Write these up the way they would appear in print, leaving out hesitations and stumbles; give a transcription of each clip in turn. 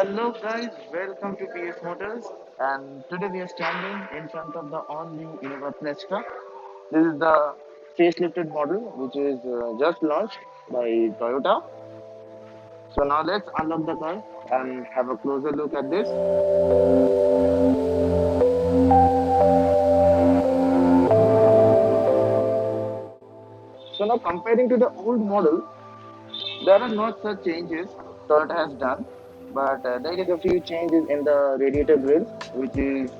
Hello guys, welcome to PS Motors, and today we are standing in front of the all-new Innova Cresta. This is the facelifted model which is just launched by Toyota. So now let's unlock the car and have a closer look at this. So now comparing to the old model, there are not such changes Toyota has done, but there is a few changes in the radiator grill, which is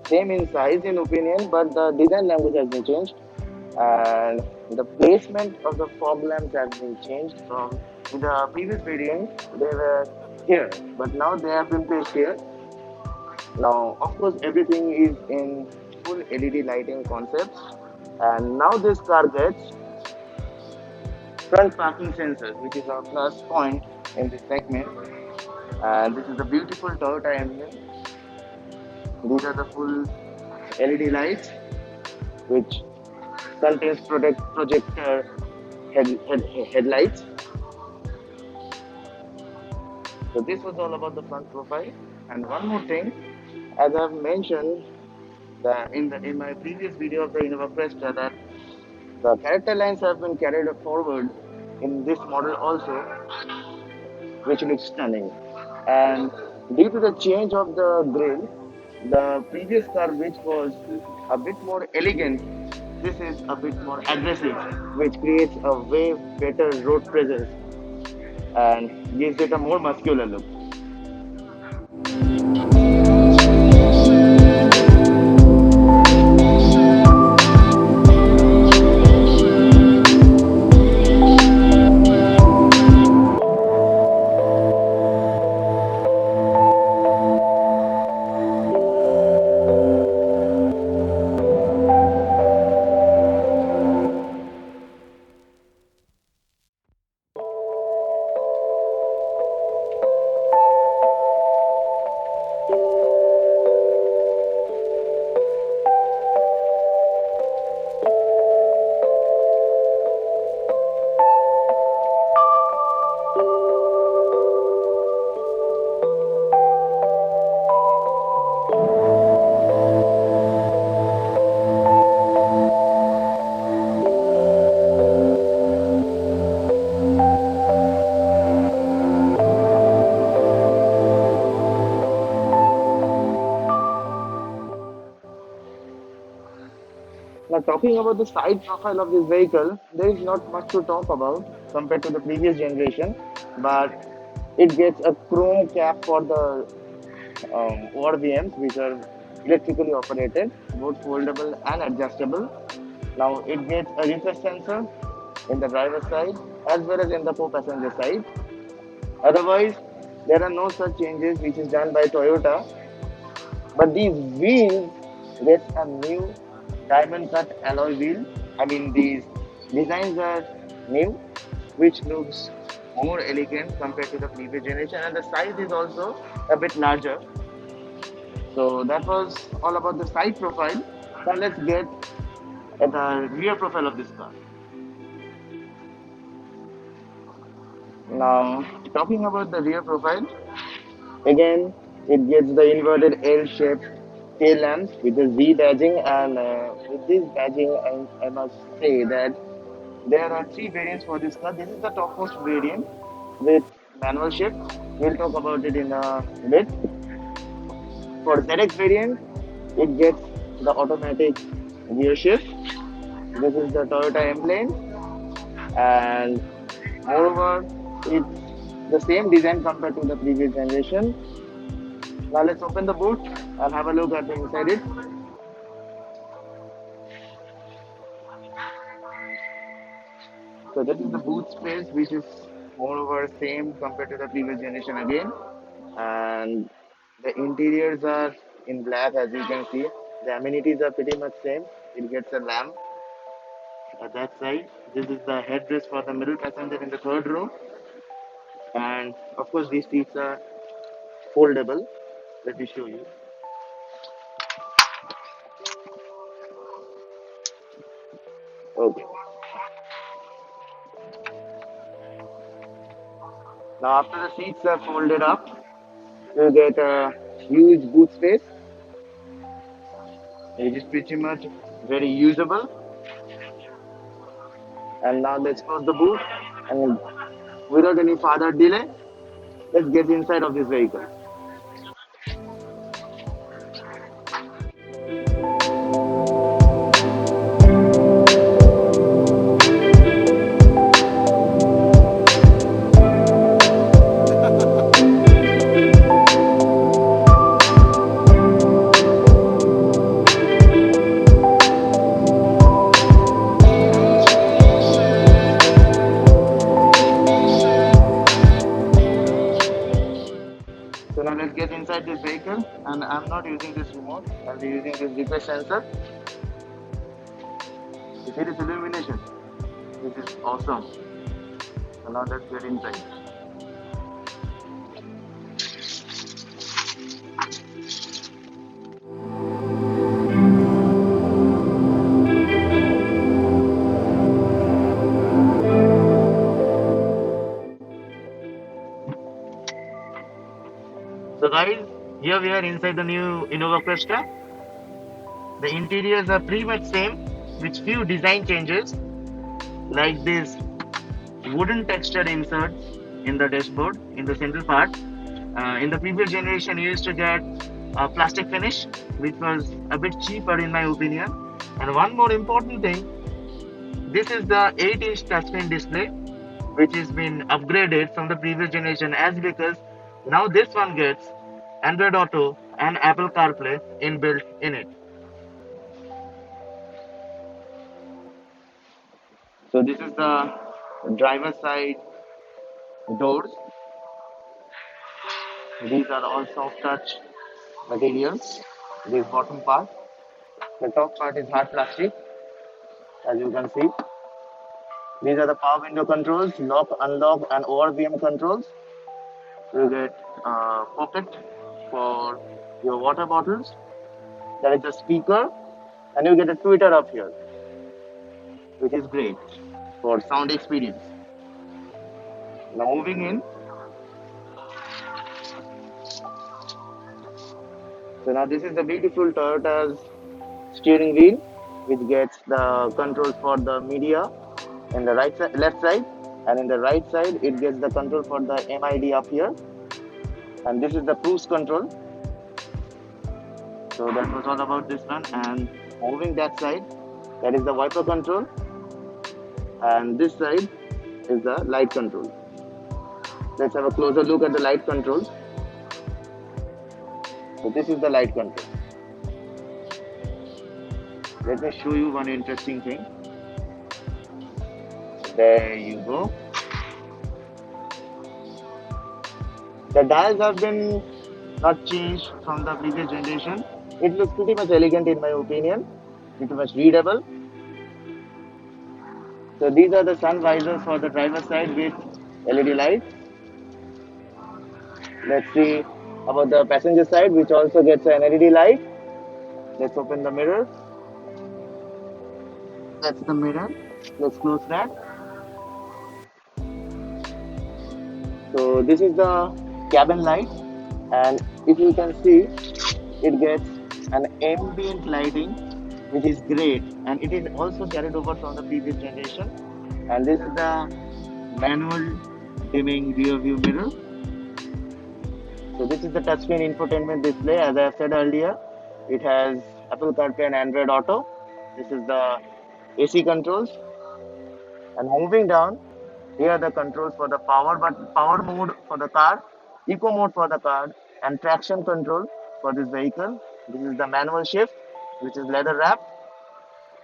same in size in opinion, but the design language has been changed, and the placement of the fog lamps has been changed from in the previous variant they were here, but now they have been placed here. Now, of course, everything is in full LED lighting concepts, and now this car gets front parking sensors, which is a plus point in this segment. And this is the beautiful Toyota emblem. These are the full LED lights, which contains projector headlights. So this was all about the front profile. And one more thing, as I've mentioned that in my previous video of the Innova Cresta, that the character lines have been carried forward in this model also, which looks stunning. And due to the change of the grille, the previous car, which was a bit more elegant, this is a bit more aggressive, which creates a way better road presence and gives it a more muscular look. Now, talking about the side profile of this vehicle, there is not much to talk about compared to the previous generation, but it gets a chrome cap for the ORVMs, which are electrically operated, both foldable and adjustable. Now, it gets a refresh sensor in the driver's side as well as in the co-passenger side. Otherwise, there are no such changes which is done by Toyota. But these wheels get a new diamond cut alloy wheel. I mean, these designs are new, which looks more elegant compared to the previous generation, and the size is also a bit larger. So that was all about the side profile. Now let's get at the rear profile of this car. Now, talking about the rear profile, again, it gets the inverted L-shaped tail lamps with the Z badging, and with this badging, I must say that there are three variants for this car. This is the topmost variant with manual shift. We'll talk about it in a bit. For ZX variant, it gets the automatic gear shift. This is the Toyota M-Plane, and moreover, it's the same design compared to the previous generation. Now let's open the boot and have a look at the inside it. So this is the boot space, which is moreover same compared to the previous generation again. And the interiors are in black, as you can see. The amenities are pretty much same. It gets a lamp at that side. This is the headrest for the middle passenger in the third row. And of course, these seats are foldable. Let me show you. Okay. Now after the seats are folded up, You get a huge boot space, which is pretty much very usable. And now let's close the boot, and without any further delay, let's get inside of this vehicle. So now let's get inside this vehicle, and I'm not using this remote, I'll be using this GPS sensor. You see this illumination? This is awesome. So now let's get inside. So guys, here we are inside the new Innova Cresta. The interiors are pretty much same, with few design changes like this wooden textured inserts in the dashboard in the central part. In the previous generation, you used to get a plastic finish, which was a bit cheaper in my opinion. And one more important thing, this is the 8-inch touchscreen display, which has been upgraded from the previous generation as because now this one gets Android Auto and Apple CarPlay inbuilt in it. So this is the driver side doors. These are all soft touch materials. This bottom part. The top part is hard plastic, as you can see. These are the power window controls, lock, unlock, and ORVM controls. You get a pocket for your water bottles. There is a speaker, and you get a tweeter up here, which is great for sound experience. Now moving in. So now this is the beautiful Toyota's steering wheel, which gets the controls for the media in the right side, left side, and in the right side it gets the control for the MID up here. And this is the cruise control. So that was all about this one. And moving that side, that is the wiper control, and this side is the light control. Let's have a closer look at the light controls. So this is the light control. Let me show you one interesting thing. There you go. The dials have been not changed from the previous generation. It looks pretty much elegant in my opinion, pretty much readable. So these are the sun visors for the driver's side with LED lights. Let's see about the passenger side, which also gets an LED light. Let's open the mirror. That's the mirror. Let's close that. So this is the cabin light, and if you can see, it gets an ambient lighting, which is great, and it is also carried over from the previous generation. And this is the manual dimming rear view mirror. So this is the touchscreen infotainment display. As I have said earlier, it has Apple CarPlay and Android Auto. This is the AC controls. And moving down, here are the controls for the power mode for the car, eco mode for the car, and traction control for this vehicle. This is the manual shift, which is leather wrapped.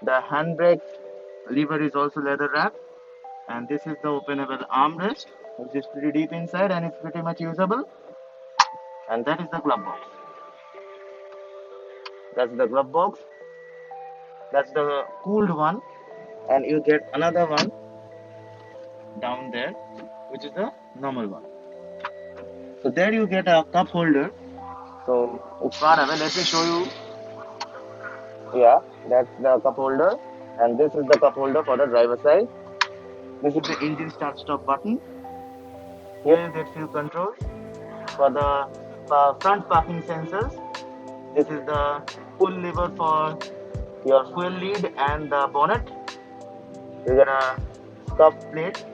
The handbrake lever is also leather wrapped. And this is the openable armrest, which is pretty deep inside and it's pretty much usable. And that is the glove box. That's the glove box. That's the cooled one. And you get another one down there, which is the normal one. So there you get a cup holder. So it's far away. Let me show you. Yeah, that's the cup holder. And this is the cup holder for the driver side. This is the engine start stop button. Here you get few controls for the front parking sensors. This is the pull lever for your fuel lead and the bonnet. You got a scuff plate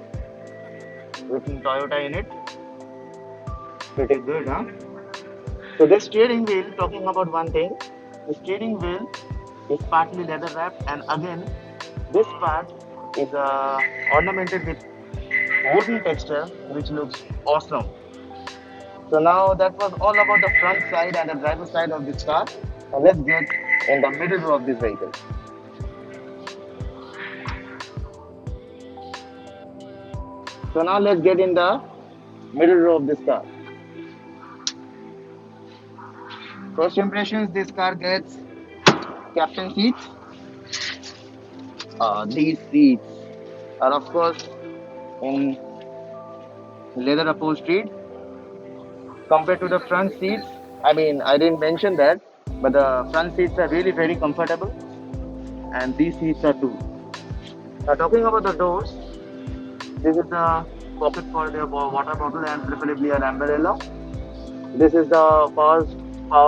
written Toyota in it. Pretty good, huh? So this steering wheel, talking about one thing, the steering wheel is partly leather wrapped, and again, this part is ornamented with wooden texture, which looks awesome. So now that was all about the front side and the driver side of this car. Now let's get in the middle row of this vehicle. So now let's get in the middle row of this car. First impressions, this car gets captain seats. These seats are of course in leather upholstered compared to the front seats. I mean, I didn't mention that, but the front seats are really very comfortable, and these seats are too. Now, talking about the doors, this is the pocket for the water bottle and preferably an umbrella. This is the power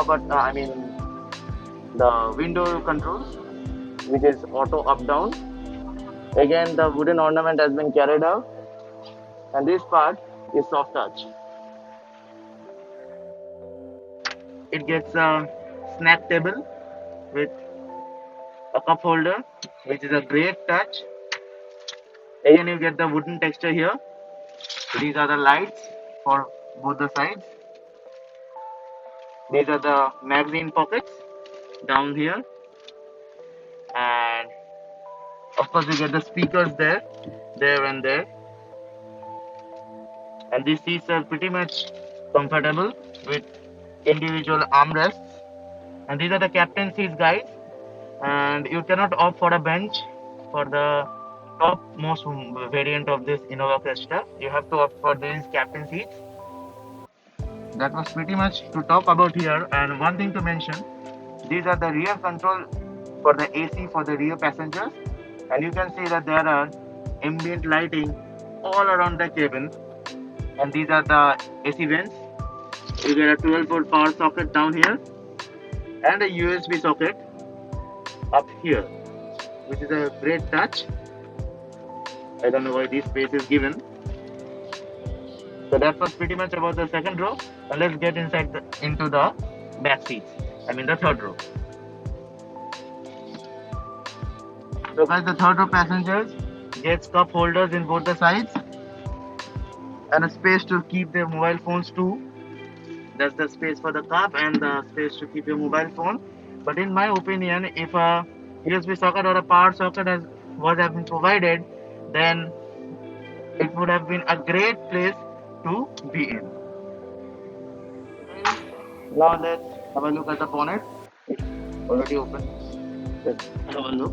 but I mean the window controls, which is auto up down. Again, the wooden ornament has been carried out, and this part is soft touch. It gets a snack table with a cup holder, which is a great touch. Again, you get the wooden texture here. These are the lights for both the sides. These are the magazine pockets down here, and of course, you get the speakers there and there. And these seats are pretty much comfortable with individual armrests. And these are the captain seats, guys. And you cannot opt for a bench for the top most variant of this Innova Cresta. You have to opt for these captain seats. That was pretty much to talk about here. And one thing to mention, these are the rear control for the AC for the rear passengers. And you can see that there are ambient lighting all around the cabin. And these are the AC vents. You get a 12-volt power socket down here and a USB socket up here, which is a great touch. I don't know why this space is given. So that was pretty much about the second row. And let's get into the back seats. I mean the third row. So guys, the third row passengers gets cup holders in both the sides and a space to keep their mobile phones too. That's the space for the cup and the space to keep your mobile phone. But in my opinion, if a USB socket or a power socket was have been provided, then it would have been a great place to be in. Now let's have a look at the bonnet. It's already open. Let's have a look.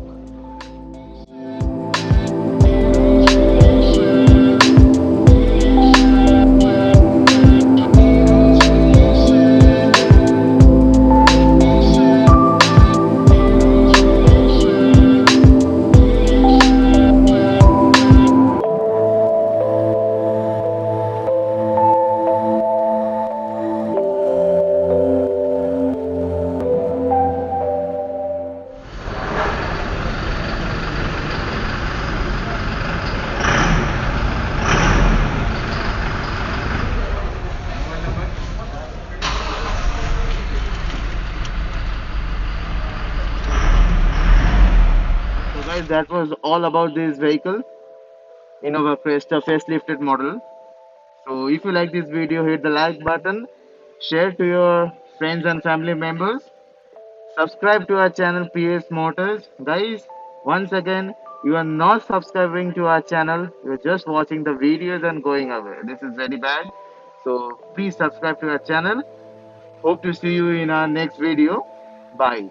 So guys, that was all about this vehicle, Innova Cresta facelifted model. So if you like this video, hit the like button, share to your friends and family members, subscribe to our channel PS Motors. Guys, once again, you are not subscribing to our channel, you're just watching the videos and going away. This is very bad. So please subscribe to our channel. Hope to see you in our next video. Bye.